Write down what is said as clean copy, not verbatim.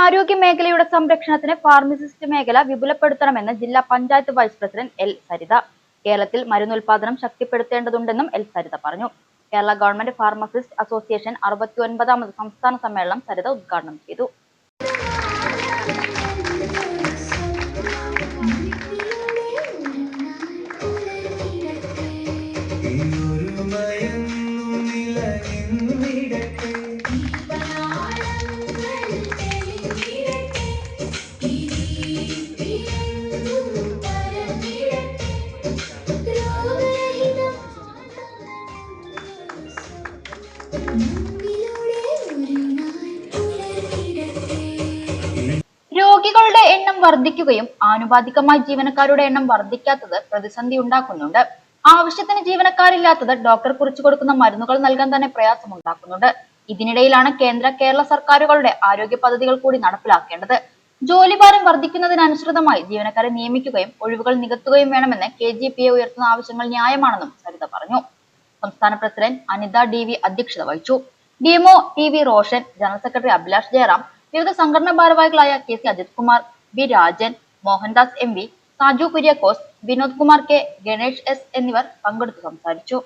ആരോഗ്യ മേഖലയുടെ സംരക്ഷണത്തിന് ഫാർമസിസ്റ്റ് മേഖല വിപുലപ്പെടുത്തണമെന്ന് ജില്ലാ panchayat vice president L Saritha. കേരളത്തിൽ മരുന്നുൽപാദനം ശക്തിപ്പെടുത്തേണ്ടതുണ്ടെന്നും എൽ സരിത പറഞ്ഞു. കേരള ഗവൺമെന്റ് ഫാർമസിസ്റ്റ് അസോസിയേഷൻ 69ാമത് സംസ്ഥാന സമ്മേളനം സരിത ഉദ്ഘാടനം ചെയ്തു. രോഗികളുടെ എണ്ണം വർദ്ധിക്കുകയും ആനുപാതികമായി ജീവനക്കാരുടെ എണ്ണം വർദ്ധിക്കാത്തത് പ്രതിസന്ധി ഉണ്ടാക്കുന്നുണ്ട്. ആവശ്യത്തിന് ജീവനക്കാരില്ലാത്തത് ഡോക്ടർ കുറിച്ചു കൊടുക്കുന്ന മരുന്നുകൾ നൽകാൻ തന്നെ പ്രയാസമുണ്ടാക്കുന്നുണ്ട്. ഇതിനിടയിലാണ് കേരള സർക്കാരുകളുടെ ആരോഗ്യ പദ്ധതികൾ കൂടി നടപ്പിലാക്കേണ്ടത്. ജോലിഭാരം വർദ്ധിക്കുന്നതിനനുസൃതമായി ജീവനക്കാരെ നിയമിക്കുകയും ഒഴിവുകൾ നികത്തുകയും വേണമെന്ന് KGPA ഉയർത്തുന്ന ആവശ്യങ്ങൾ ന്യായമാണെന്നും സരിത പറഞ്ഞു. സംസ്ഥാന പ്രസിഡന്റ് അനിത DV അധ്യക്ഷത വഹിച്ചു. DMO TV Roshan, general secretary Abhilash Jayaram, വിവിധ സംഘടനാ ഭാരവാഹികളായ KC Ajith Kumar, B Rajan, Mohandas MV, Saju Kuriakose, Vinod Kumar K, Ganesh S എന്നിവർ പങ്കെടുത്തു സംസാരിച്ചു.